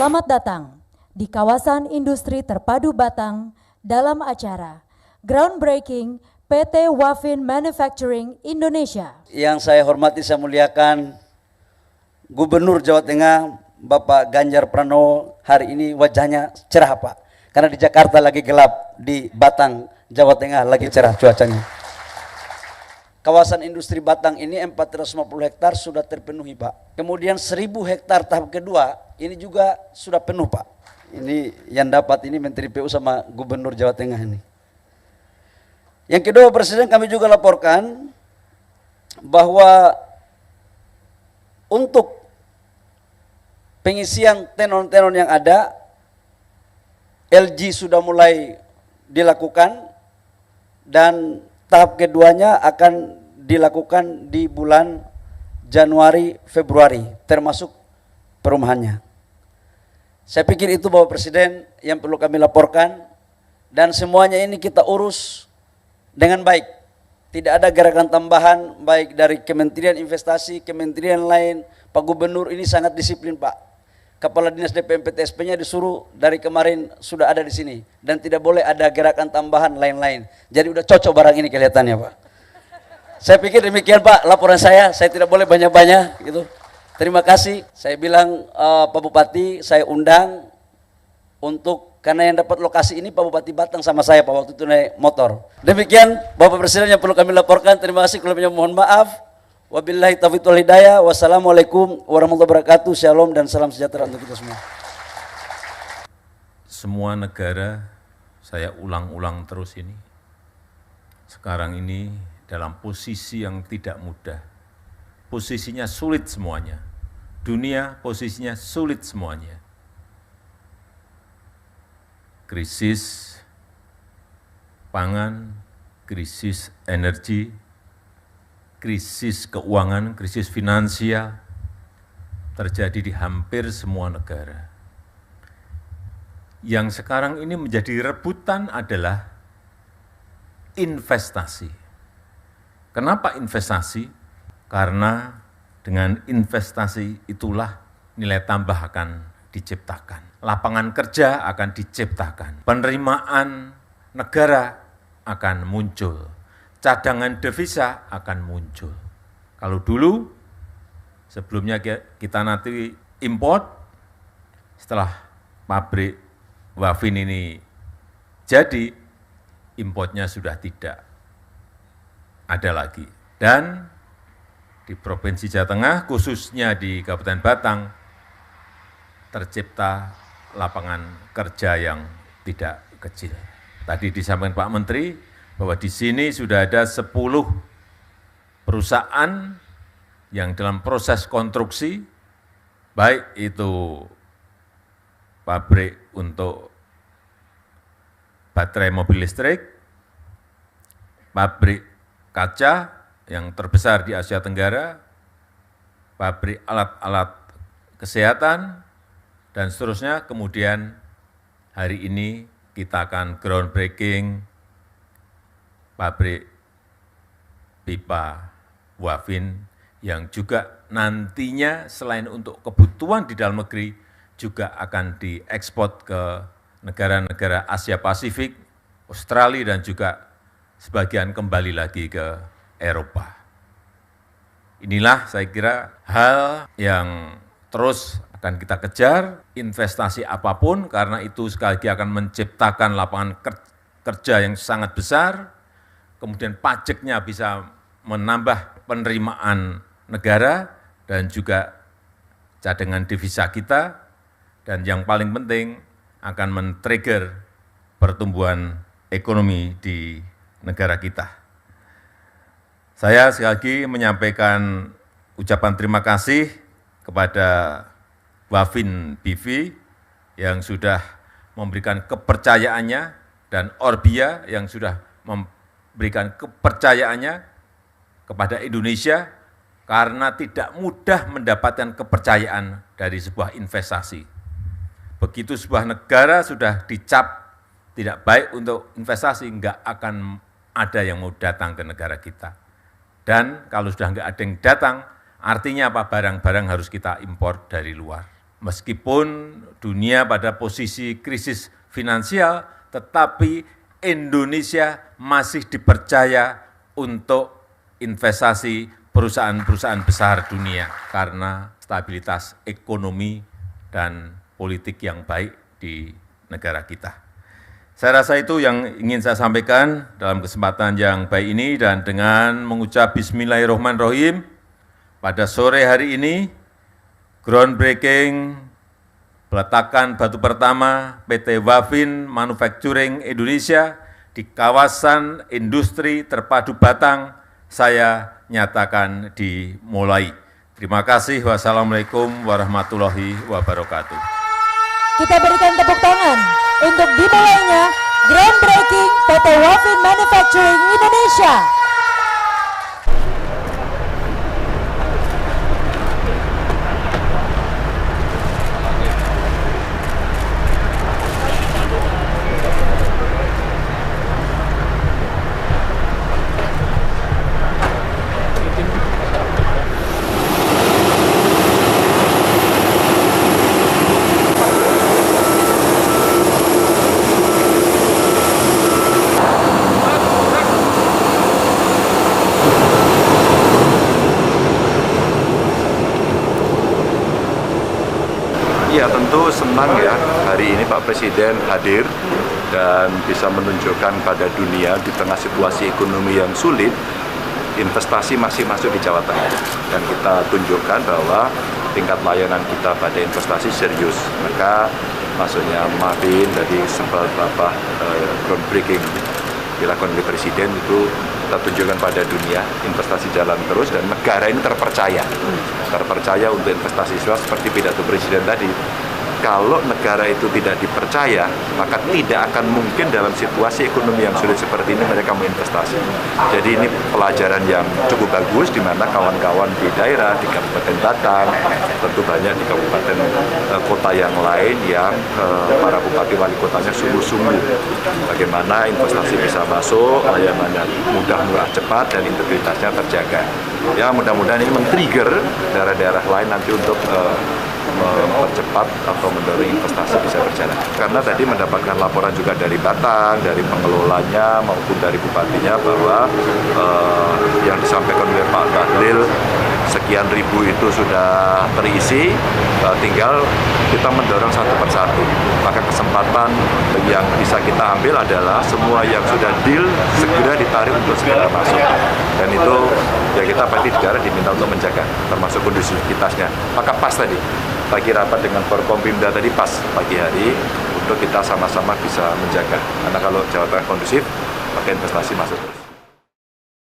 Selamat datang di kawasan industri terpadu Batang dalam acara Groundbreaking PT Wafin Manufacturing Indonesia. Yang saya hormati, saya muliakan Gubernur Jawa Tengah Bapak Ganjar Pranowo. Hari ini wajahnya cerah Pak, karena di Jakarta lagi gelap, di Batang Jawa Tengah lagi cerah cuacanya. Kawasan industri Batang ini 450 hektar sudah terpenuhi Pak. Kemudian 1000 hektar tahap kedua ini juga sudah penuh Pak. Ini yang dapat ini Menteri PU sama Gubernur Jawa Tengah ini. Yang kedua Presiden, kami juga laporkan bahwa untuk pengisian tenon-tenon yang ada, LG sudah mulai dilakukan dan tahap keduanya akan dilakukan di bulan Januari, Februari, termasuk perumahannya. Saya pikir itu Bapak Presiden yang perlu kami laporkan, dan semuanya ini kita urus dengan baik. Tidak ada gerakan tambahan baik dari Kementerian Investasi, kementerian lain. Pak Gubernur ini sangat disiplin Pak. Kepala Dinas DPM PTSP-nya disuruh dari kemarin sudah ada di sini, dan tidak boleh ada gerakan tambahan lain-lain. Jadi udah cocok barang ini kelihatannya Pak. Saya pikir demikian Pak laporan saya tidak boleh banyak-banyak gitu. Terima kasih. Saya bilang Pak Bupati saya undang untuk, karena yang dapat lokasi ini Pak Bupati Batang sama saya Pak waktu itu naik motor. Demikian Bapak Presiden yang perlu kami laporkan. Terima kasih, kurangnya mohon maaf. Wabillahi taufiq wal hidayah. Wassalamualaikum warahmatullahi wabarakatuh. Shalom dan salam sejahtera untuk kita semua. Semua negara, saya ulang-ulang terus ini, sekarang ini dalam posisi yang tidak mudah. Posisinya sulit semuanya. Dunia posisinya sulit semuanya. Krisis pangan, krisis energi, krisis keuangan, krisis finansial terjadi di hampir semua negara. Yang sekarang ini menjadi rebutan adalah investasi. Kenapa investasi? Karena dengan investasi itulah nilai tambah akan diciptakan. Lapangan kerja akan diciptakan. Penerimaan negara akan muncul. Cadangan devisa akan muncul. Kalau dulu, sebelumnya kita nanti import, setelah pabrik Wafin ini jadi, importnya sudah tidak ada lagi. Dan di Provinsi Jawa Tengah, khususnya di Kabupaten Batang, tercipta lapangan kerja yang tidak kecil. Tadi disampaikan Pak Menteri bahwa di sini sudah ada 10 perusahaan yang dalam proses konstruksi, baik itu pabrik untuk baterai mobil listrik, pabrik kaca yang terbesar di Asia Tenggara, pabrik alat-alat kesehatan, dan seterusnya. Kemudian hari ini kita akan groundbreaking pabrik pipa Wafin yang juga nantinya selain untuk kebutuhan di dalam negeri juga akan diekspor ke negara-negara Asia Pasifik, Australia, dan juga sebagian kembali lagi ke Eropa. Inilah saya kira hal yang terus akan kita kejar, investasi apapun, karena itu sekali lagi akan menciptakan lapangan kerja yang sangat besar, kemudian pajaknya bisa menambah penerimaan negara dan juga cadangan devisa kita, dan yang paling penting akan men-trigger pertumbuhan ekonomi di negara kita. Saya sekali lagi menyampaikan ucapan terima kasih kepada Wafin BV yang sudah memberikan kepercayaannya, dan Orbia yang sudah memberikan kepercayaannya kepada Indonesia, karena tidak mudah mendapatkan kepercayaan dari sebuah investasi. Begitu sebuah negara sudah dicap tidak baik untuk investasi, enggak akan ada yang mau datang ke negara kita. Dan kalau sudah enggak ada yang datang, artinya apa? Barang-barang harus kita impor dari luar. meskipun dunia pada posisi krisis finansial, tetapi Indonesia masih dipercaya untuk investasi perusahaan-perusahaan besar dunia karena stabilitas ekonomi dan politik yang baik di negara kita. Saya rasa itu yang ingin saya sampaikan dalam kesempatan yang baik ini, dan dengan mengucap Bismillahirrahmanirrahim, pada sore hari ini, groundbreaking peletakan batu pertama PT Wafin Manufacturing Indonesia di kawasan industri terpadu Batang, saya nyatakan dimulai. Terima kasih. Wassalamualaikum warahmatullahi wabarakatuh. Kita berikan tepuk tangan untuk dimulainya groundbreaking PT Wafin Manufacturing Indonesia. Ya, tentu senang ya hari ini Pak Presiden hadir dan bisa menunjukkan pada dunia di tengah situasi ekonomi yang sulit, investasi masih masuk di Jawa Tengah. Dan kita tunjukkan bahwa tingkat layanan kita pada investasi serius. Maka maksudnya Wafin tadi sempat groundbreaking dilakukan oleh Presiden itu kita tunjukkan pada dunia investasi jalan terus dan negara ini terpercaya untuk investasi swasta seperti pidato Presiden tadi. Kalau negara itu tidak dipercaya, maka tidak akan mungkin dalam situasi ekonomi yang sulit seperti ini mereka mau investasi. Jadi ini pelajaran yang cukup bagus di mana kawan-kawan di daerah, di Kabupaten Batang, tentu banyak di kabupaten kota yang lain yang para bupati wali kotanya sungguh-sungguh bagaimana investasi bisa masuk, layanannya mudah, murah, cepat, dan integritasnya terjaga. Ya, mudah-mudahan ini men-trigger daerah-daerah lain nanti untuk mempercepat atau mendorong investasi bisa berjalan. Karena tadi mendapatkan laporan juga dari Batang, dari pengelolanya maupun dari bupatinya bahwa yang disampaikan oleh Pak Bahlil sekian ribu itu sudah terisi, tinggal kita mendorong satu persatu. Maka kesempatan yang bisa kita ambil adalah semua yang sudah deal segera ditarik untuk segera masuk. Dan itu ya kita pasti negara diminta untuk menjaga, termasuk kondusivitasnya. Maka pas tadi pagi rapat dengan Forkompimda tadi pas pagi hari untuk kita sama-sama bisa menjaga. Karena kalau Jawa Tengah kondusif, maka investasi masuk terus.